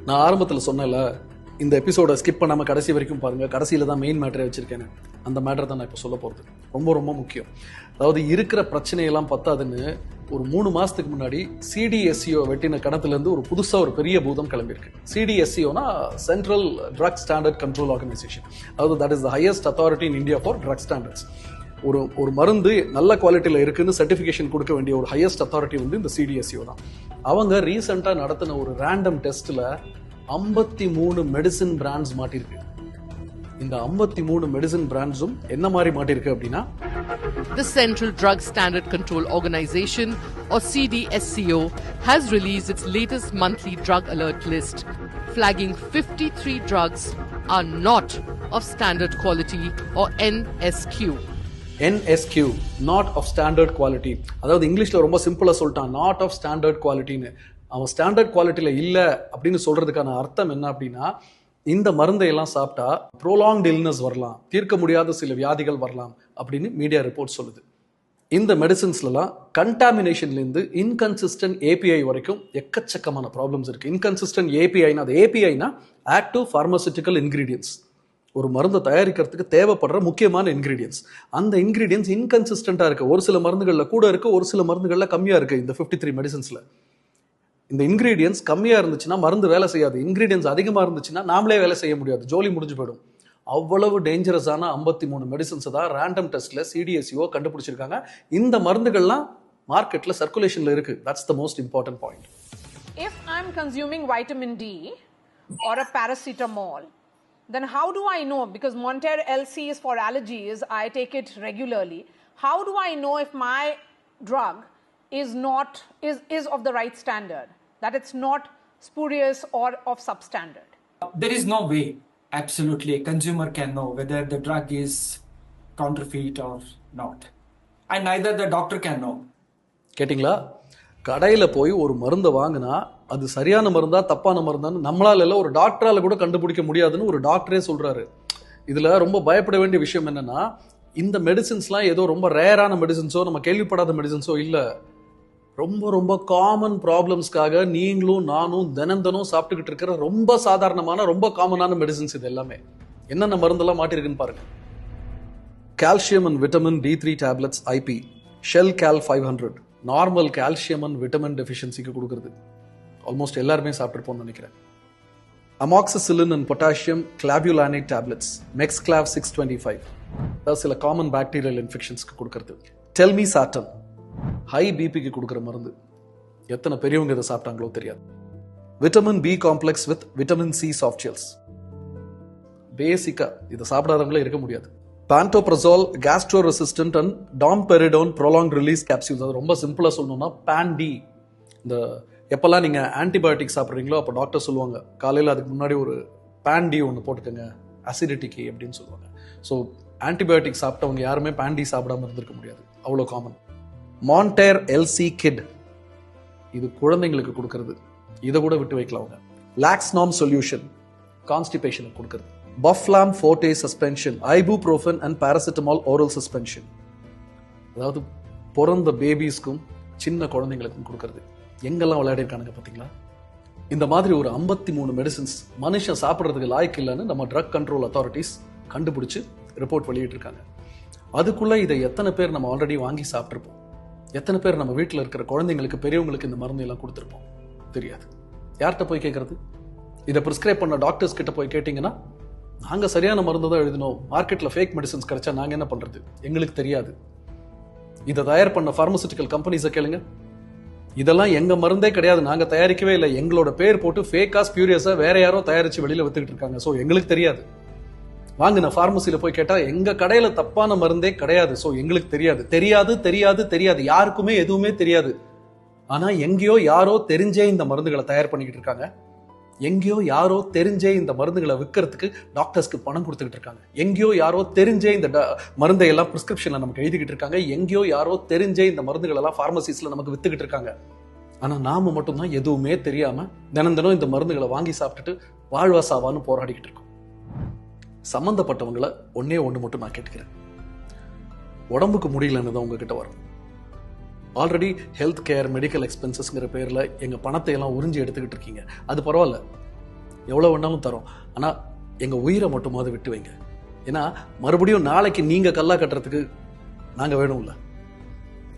நான் ஆரம்பத்தில் சொன்னேன்ல, இந்த எபிசோட ஸ்கிப் பண்ணாமல் கடைசி வரைக்கும் பாருங்க. கடைசியில் தான் மெயின் மேட்டரை வச்சிருக்கேன். அந்த மேட்டர் தான் நான் இப்போ சொல்ல போகிறது. ரொம்ப ரொம்ப முக்கியம். அதாவது இருக்கிற பிரச்சனையெல்லாம் பத்தாதுன்னு ஒரு 3 மாசத்துக்கு முன்னாடி சிடிஎஸ்சிஓ வெட்டின கணத்துலேருந்து ஒரு புதுசாக ஒரு பெரிய பூதம் கிளம்பியிருக்கு. சிடிஎஸ்சிஓனா central drug standard control organisation. அதாவது that is the highest authority in India for drug standards. ஒரு மருந்து நல்ல குவாலிட்டியில் இருக்குன்னு சர்டிஃபிகேஷன் கொடுக்க வேண்டிய ஒரு ஹையஸ்ட் அத்தாரிட்டி வந்து இந்த சிடிஎஸ்சிஓ தான். அவங்க ரீசெண்டாக நடத்தின ஒரு ரேண்டம் டெஸ்ட்டில் 53 மெடிசின் பிராண்ட்ஸ் மாட்டிருக்கு. இந்த 53 மெடிசின் பிராண்ட்ஸும் என்ன மாதிரி மாட்டிருக்கு அப்படின்னா, The Central Drug Standard Control Organization, or CDSCO, has released its latest monthly drug alert list, flagging 53 drugs are not of standard quality, or NSQ. NSQ, not of standard quality. அதாவது இங்கிலீஷ்ல ரொம்ப சிம்பிளா சொல்லிட்டான், not of standard qualityன்னு. அவன் standard குவாலிட்டியில் இல்லை அப்படின்னு சொல்றதுக்கான அர்த்தம் என்ன அப்படின்னா, இந்த மருந்தை எல்லாம் சாப்பிட்டா ப்ரோலாங்ட் இல்னஸ் வரலாம், தீர்க்க முடியாத சில வியாதிகள் வரலாம் அப்படின்னு மீடியா ரிப்போர்ட் சொல்லுது. இந்த மெடிசின்ஸ்லாம் கண்டாமினேஷன்லேருந்து இன்கன்சிஸ்டன்ட் ஏபிஐ வரைக்கும் எக்கச்சக்கமான ப்ராப்ளம்ஸ் இருக்கு. இன்கன்சிஸ்டன்ட் ஏபிஐனா, அது ஏபிஐனா ஆக்டிவ் பார்மசூட்டிக்கல் இன்கிரீடியன்ஸ். ஒரு மருந்தை தயாரிக்கிறதுக்கு தேவைப்படுற முக்கியமான இன்கிரீடியன்ஸ். அந்த இன்கிரீடியன்ஸ் இன்கன்சிஸ்டண்டா இருக்கு. ஒரு சில மருந்துகளில் கூட இருக்கு, ஒரு சில மருந்துகளில் கம்மியா இருக்கு. இந்த 53 மெடிசின்ஸ்ல இந்த இன்கிரீடியன்ஸ் கம்மியா இருந்துச்சுன்னா மருந்து வேலை செய்யாது. இன்கிரீடியன்ஸ் அதிகமா இருந்துச்சுன்னா நாமளே வேலை செய்ய முடியாது, ஜோலி முடிஞ்சு போயிடும். அவ்வளவு டேஞ்சரஸான 53 மெடிசின்ஸ் தான் ரேண்டம் டெஸ்ட்ல சிடிஎஸ்சிஓ கண்டுபிடிச்சிருக்காங்க. இந்த மருந்துகள்லாம் மார்க்கெட்ல சர்க்குலேஷன்ல இருக்கு. That's the most important point. If I'm consuming vitamin D or a paracetamol, then how do I know? Because Monter LC is for allergies, I take it regularly. How do I know if my drug is of the right standard, that it's not spurious or of substandard? There is no way absolutely a consumer can know whether the drug is counterfeit or not, and neither the doctor can know. கேட்டிங்களா? கடையில் போய் ஒரு மருந்தை வாங்கினா அது சரியான மருந்தா தப்பான மருந்தான்னு நம்மளால இல்லை, ஒரு டாக்டரால கூட கண்டுபிடிக்க முடியாதுன்னு ஒரு டாக்டரே சொல்றாரு. இதுல ரொம்ப பயப்பட வேண்டிய விஷயம் என்னன்னா, இந்த மெடிசின்ஸ்லாம் ஏதோ ரொம்ப ரேரான மெடிசின்ஸோ நம்ம கேள்விப்படாத மெடிசின்ஸோ இல்லை. ரொம்ப ரொம்ப காமன் ப்ராப்ளம்ஸ்க்காக நீங்களும் நானும் தினம் சாப்பிட்டுக்கிட்டு இருக்கிற ரொம்ப சாதாரணமான ரொம்ப காமனான மெடிசின்ஸ் இது எல்லாமே. என்னென்ன மருந்தெல்லாம் மாட்டிருக்குன்னு பாருங்க. Calcium and vitamin D3 tablets IP, Shelcal 500 normal calcium and vitamin டெஃபிஷியன்சிக்கு கொடுக்குறது. ஆல்மோஸ்ட் எல்லாருமே சாப்பிட்டுருப்போம்னு நினைக்கிறேன். Amoxicillin and potassium clavulanate tablets, Mexclav 625 அதாவது சில காமன் பாக்டீரியல் இன்ஃபெக்ஷன்ஸ்க்கு கொடுக்கறது. டெல்மி சாட்டன் ஹை பிபிக்கு கொடுக்குற மருந்து. எத்தனை பெரியவங்க இதை சாப்பிட்டாங்களோ தெரியாது. Vitamin B complex with vitamin C soft gels. பேசிக்கா இதை சாப்பிடாதவங்களே இருக்க முடியாது. Pantoprazole gastro resistant and domperidone prolong release capsules. அது ரொம்ப சிம்பிளா சொல்லணும்னா பான்டி. இந்த எப்பெல்லாம் நீங்க ஆன்டிபயோட்டிக் சாப்பிட்றீங்களோ அப்போ டாக்டர் சொல்லுவாங்க, காலையில் அதுக்கு முன்னாடி ஒரு பான்டி ஒன்று போட்டுக்கோங்க அசிடிட்டிக்கு அப்படின்னு சொல்லுவாங்க. ஸோ ஆன்டிபயோட்டிக் சாப்பிட்டவங்க யாருமே பான்டி சாப்பிடாம இருந்திருக்க முடியாது, அவ்வளோ காமன். மான்டேர் எல்சி கிட், இது குழந்தைங்களுக்கு கொடுக்கறது. இதை கூட விட்டு வைக்கலாம் அவங்க. லாக்ஸ்நாம் சொல்யூஷன் கான்ஸ்டிபேஷனுக்கு கொடுக்கறது. பஃப்லாம் forte suspension, ibuprofen and paracetamol oral suspension. அதாவது பிறந்த பேபிஸ்க்கும் சின்ன குழந்தைங்களுக்கும் கொடுக்கறது. எங்கெல்லாம் விளையாடி இருக்கானுங்க பார்த்தீங்களா? இந்த மாதிரி ஒரு 53 மெடிசின்ஸ் மனுஷன் சாப்பிட்றதுக்கு லாய்க்கு இல்லைன்னு நம்ம ட்ரக் கண்ட்ரோல் அத்தாரிட்டிஸ் கண்டுபிடிச்சு ரிப்போர்ட் வெளியிட்டிருக்காங்க. அதுக்குள்ள இதை எத்தனை பேர் நம்ம ஆல்ரெடி வாங்கி சாப்பிட்ருப்போம்? எத்தனை பேர் நம்ம வீட்டில் இருக்கிற குழந்தைங்களுக்கு பெரியவங்களுக்கு இந்த மருந்து எல்லாம் கொடுத்துருப்போம்? தெரியாது. யார்கிட்ட போய் கேட்கறது? இதை ப்ரிஸ்கிரைப் பண்ண டாக்டர்ஸ் கிட்ட போய் கேட்டிங்கன்னா, நாங்கள் சரியான மருந்து தான் எழுதினோம், மார்க்கெட்டில் ஃபேக் மெடிசன்ஸ் கிடைச்சா நாங்கள் என்ன பண்ணுறது, எங்களுக்கு தெரியாது. இதை தயார் பண்ண பார்மசூட்டிக்கல் கம்பெனிஸை கேளுங்க, இதெல்லாம் எங்க மருந்தே கிடையாது, நாங்க தயாரிக்கவே இல்லை, எங்களோட பேர் போட்டு ஃபேக்கா ஸ்பியூரியஸா வேற யாரோ தயாரிச்சு வெளியில வித்துக்கிட்டு இருக்காங்க, ஸோ எங்களுக்கு தெரியாது. வாங்கின பார்மசியில போய் கேட்டா எங்க கடையில தப்பான மருந்தே கிடையாது, ஸோ எங்களுக்கு தெரியாது. தெரியாது தெரியாது தெரியாது, யாருக்குமே எதுவுமே தெரியாது. ஆனா எங்கேயோ யாரோ தெரிஞ்சே இந்த மருந்துகளை தயார் பண்ணிக்கிட்டு இருக்காங்க. எங்கேயோ யாரோ தெரிஞ்சே இந்த மருந்துகளை விற்கிறதுக்கு டாக்டர்ஸ்க்கு பணம் கொடுத்துக்கிட்டு இருக்காங்க. எங்கேயோ யாரோ தெரிஞ்சே இந்த மருந்தை எல்லாம் பிரிஸ்கிரிப்ஷன்ல நமக்கு எழுதிக்கிட்டு இருக்காங்க. எங்கேயோ யாரோ தெரிஞ்சே இந்த மருந்துகள் எல்லாம் பார்மசிஸ்ல நமக்கு வித்துக்கிட்டு இருக்காங்க. ஆனா நாம மட்டும்தான் எதுவுமே தெரியாம தினம் இந்த மருந்துகளை வாங்கி சாப்பிட்டுட்டு வாழ்வா சாவான்னு போராடிக்கிட்டு இருக்கோம். சம்பந்தப்பட்டவங்களை ஒன்னே ஒன்று மட்டும் நான் கேட்டுக்கிறேன், உடம்புக்கு முடியலன்னு தான் உங்ககிட்ட வரும். ஆல்ரெடி ஹெல்த் கேர் மெடிக்கல் எக்ஸ்பென்சஸ்ங்கிற பேரில் எங்கள் பணத்தை எல்லாம் உறிஞ்சி எடுத்துக்கிட்டு இருக்கீங்க, அது பரவாயில்ல. எவ்வளோ வேணாலும் தரோம். ஆனால் எங்கள் உயிரை மட்டுமாவது விட்டு வைங்க. ஏன்னா மறுபடியும் நாளைக்கு நீங்கள் கல்லா கட்டுறதுக்கு நாங்கள் வேணும்ல.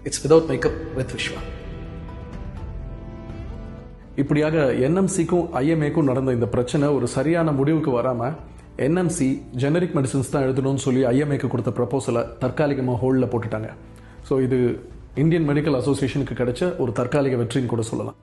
It's without makeup with Vishwa. இப்படியாக என்எம்சிக்கும் ஐஎம்ஏக்கும் நடந்த இந்த பிரச்சனை ஒரு சரியான முடிவுக்கு வராமல் என்எம்சி ஜெனரிக் மெடிசன்ஸ் தான் எழுதணும்னு சொல்லி ஐஎம்ஏக்கு கொடுத்த ப்ரப்போசலை தற்காலிகமாக ஹோல்டில் போட்டுட்டாங்க. ஸோ இது இந்தியன் மெடிக்கல் அசோசியேஷனுக்கு கிடைச்ச ஒரு தற்காலிக வெற்றின்னு கூட சொல்லலாம்.